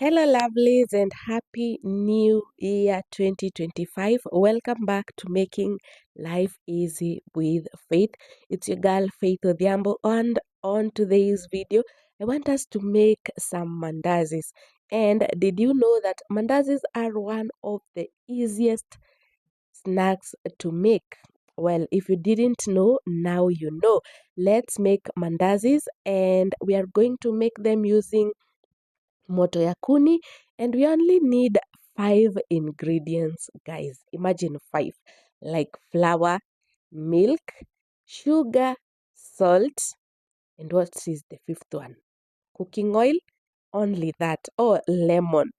Hello, lovelies, and happy new year 2025. Welcome back to Making Life Easy with Faith. It's your girl, Faith Odhiambo, and on today's video, I want us to make some mandazis. And did you know that mandazis are one of the easiest snacks to make? Well, if you didn't know, now you know. Let's make mandazis, and we are going to make them using moto ya kuni, and we only need 5 ingredients, guys. Imagine 5, like flour, milk, sugar, salt, and what is the fifth one? Cooking oil. Only that. Oh, lemon.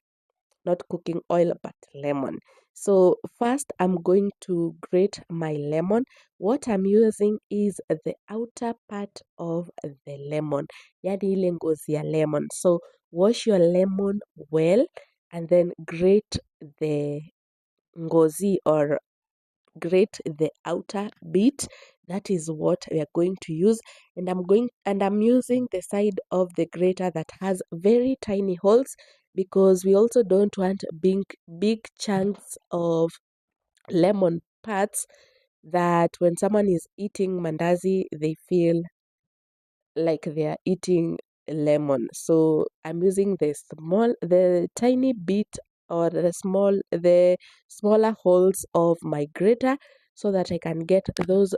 Not cooking oil, but lemon. So first I'm going to grate my lemon. What I'm using is the outer part of the lemon, yani ile ngozi ya lemon. So wash your lemon well and then grate the ngozi, or grate the outer bit. That is what we are going to use, and I'm using the side of the grater that has very tiny holes, because we also don't want big chunks of lemon parts that when someone is eating mandazi they feel like they are eating lemon. So I'm using the tiny bit, or the smaller holes of my grater, so that I can get those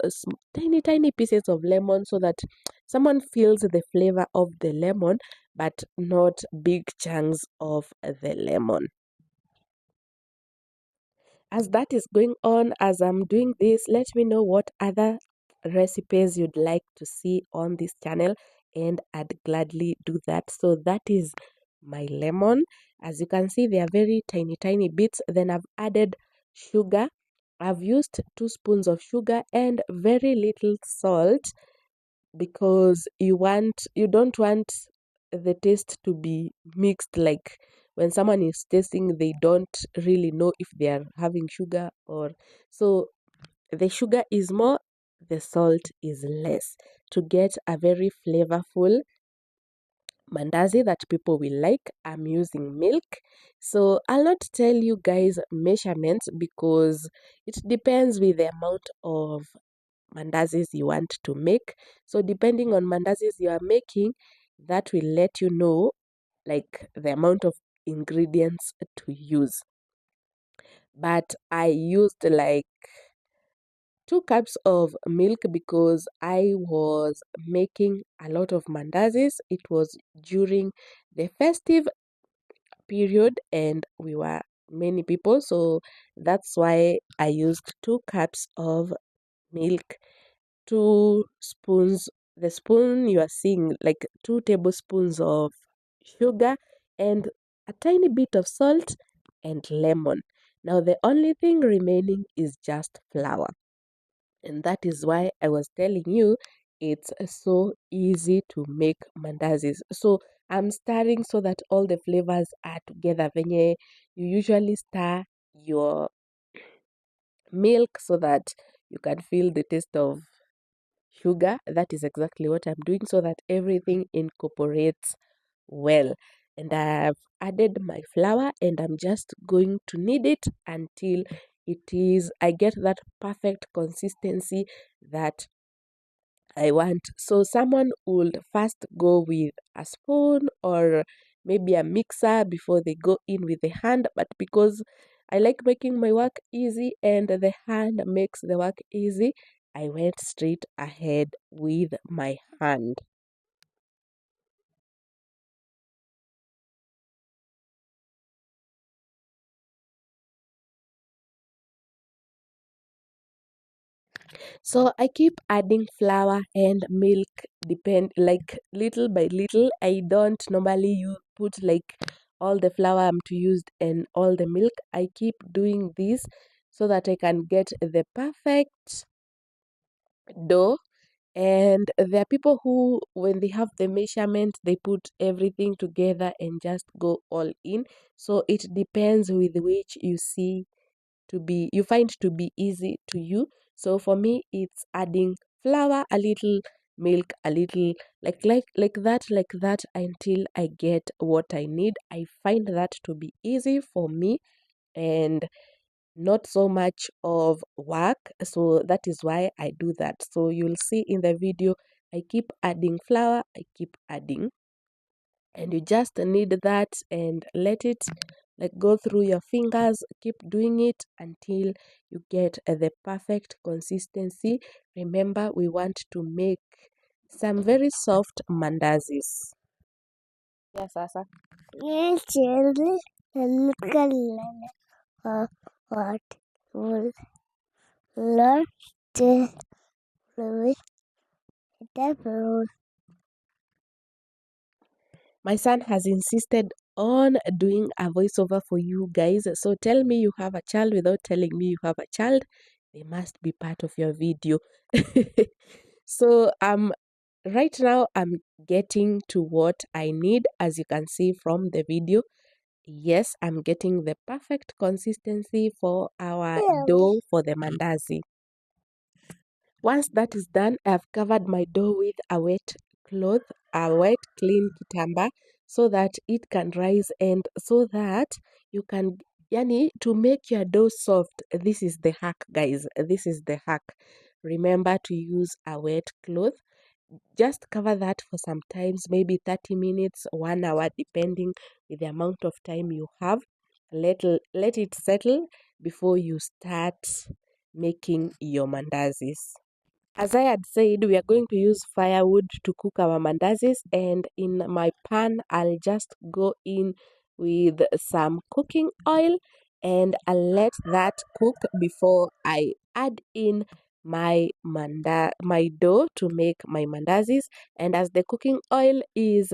tiny pieces of lemon, so that someone feels the flavor of the lemon, but not big chunks of the lemon. As that is going on, as I'm doing this, let me know what other recipes you'd like to see on this channel, and I'd gladly do that. So that is my lemon. As you can see, they are very tiny bits. Then I've added sugar. I've used 2 spoons of sugar and very little salt, because you don't want the taste to be mixed, like when someone is tasting they don't really know if they are having sugar, or so the sugar is more, the salt is less, to get a very flavorful mandazi that people will like. I'm using milk, so I'll not tell you guys measurements, because it depends with the amount of mandazis you want to make. So depending on mandazis you are making, that will let you know like the amount of ingredients to use. But I used like 2 cups of milk, because I was making a lot of mandazis. It was during the festive period and we were many people, so that's why I used 2 cups of milk, 2 spoons, the spoon you are seeing, like 2 tablespoons of sugar, and a tiny bit of salt and lemon. Now the only thing remaining is just flour, and that is why I was telling you it's so easy to make mandazis. So I'm stirring so that all the flavors are together. Venye you usually stir your milk so that you can feel the taste of sugar. That is exactly what I'm doing, so that everything incorporates well. And I've added my flour, and I'm just going to knead it until I get that perfect consistency that I want. So someone would first go with a spoon or maybe a mixer before they go in with the hand. But because I like making my work easy and the hand makes the work easy, I went straight ahead with my hand. So I keep adding flour and milk, depend like little by little. I don't normally you put like all the flour I'm to use and all the milk. I keep doing this so that I can get the perfect dough. And there are people who, when they have the measurement, they put everything together and just go all in. So it depends with which you find to be easy to you. So for me, it's adding flour, a little milk a little, like that until I get what I need. I find that to be easy for me and not so much of work, so that is why I do that. So you'll see in the video I keep adding flour, I keep adding, and you just need that and let it like go through your fingers. Keep doing it until you get the perfect consistency. Remember, we want to make some very soft mandazis. Yes, Asa. Yes, children, and what will learn the devil. My son has insisted on doing a voiceover for you guys. So tell me you have a child without telling me you have a child. They must be part of your video. So right now I'm getting to what I need, as you can see from the video. Yes, I'm getting the perfect consistency for our dough for the mandazi. Once that is done, I've covered my dough with a wet cloth, a wet clean kitamba, so that it can rise and so that you can, yani, to make your dough soft. This is the hack, guys. This is the hack. Remember to use a wet cloth. Just cover that for some times, maybe 30 minutes, 1 hour, depending with the amount of time you have. Let it settle before you start making your mandazis. As I had said, we are going to use firewood to cook our mandazis, and in my pan, I'll just go in with some cooking oil and I'll let that cook before I add in my dough to make my mandazis. And as the cooking oil is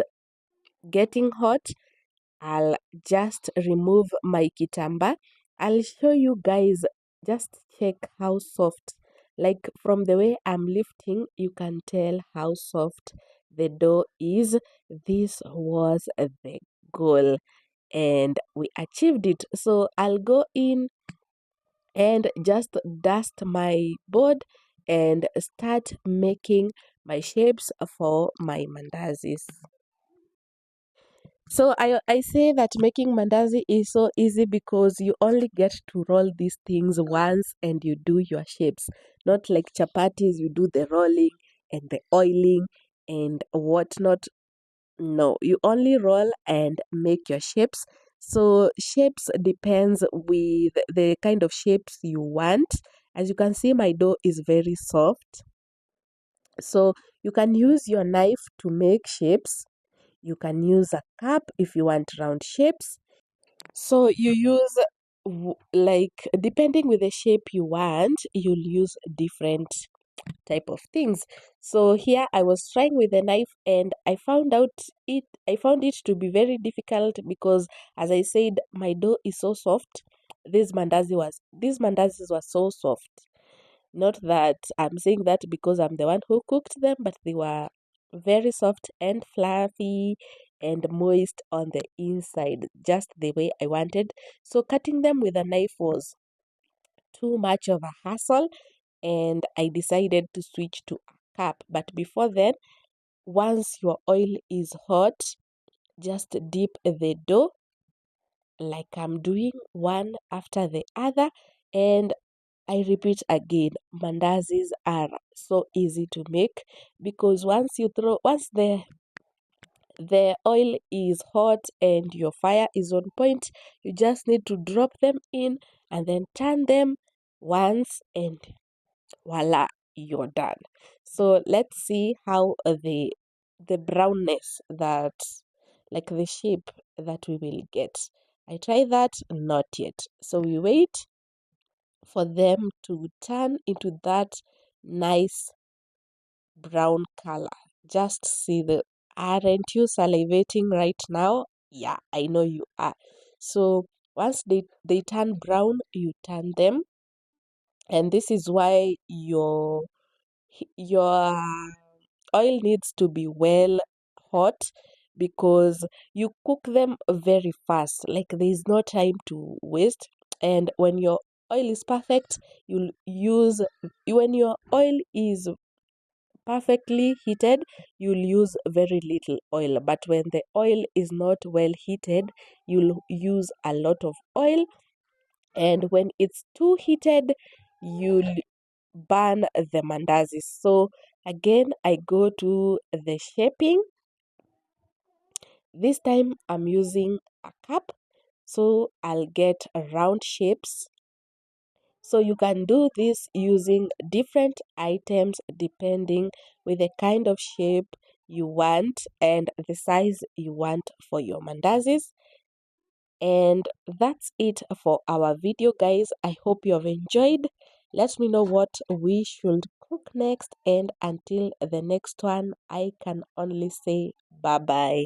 getting hot, I'll just remove my kitamba. I'll show you guys, just check how soft. Like from the way I'm lifting, you can tell how soft the dough is. This was the goal and we achieved it. So I'll go in and just dust my board and start making my shapes for my mandazis. So I say that making mandazi is so easy because you only get to roll these things once and you do your shapes. Not like chapatis, you do the rolling and the oiling and whatnot. No, you only roll and make your shapes. So shapes depends with the kind of shapes you want. As you can see, my dough is very soft. So you can use your knife to make shapes. You can use a cup if you want round shapes. So you use like depending with the shape you want, you'll use different type of things. So here I was trying with a knife and I found it to be very difficult because, as I said, my dough is so soft. These mandazis were so soft. Not that I'm saying that because I'm the one who cooked them, but they were very soft and fluffy and moist on the inside, just the way I wanted. So cutting them with a knife was too much of a hassle, and I decided to switch to a cup. But before then, once your oil is hot, just dip the dough like I'm doing one after the other, and I repeat again, mandazis are so easy to make because once the oil is hot and your fire is on point, you just need to drop them in and then turn them once and voila, you're done. So let's see how the brownness that, like the shape that we will get. I try that, not yet. So we wait for them to turn into that nice brown color. Just see the, aren't you salivating right now? Yeah, I know you are. So once they turn brown, you turn them, and this is why your oil needs to be well hot because you cook them very fast. Like there is no time to waste. And when your oil is perfect, you'll use when your oil is perfectly heated, you'll use very little oil. But when the oil is not well heated, you'll use a lot of oil. And when it's too heated, you'll burn the mandazi. So again, I go to the shaping. This time I'm using a cup, so I'll get round shapes. So you can do this using different items depending with the kind of shape you want and the size you want for your mandazis. And that's it for our video, guys. I hope you have enjoyed. Let me know what we should cook next, and until the next one, I can only say bye bye.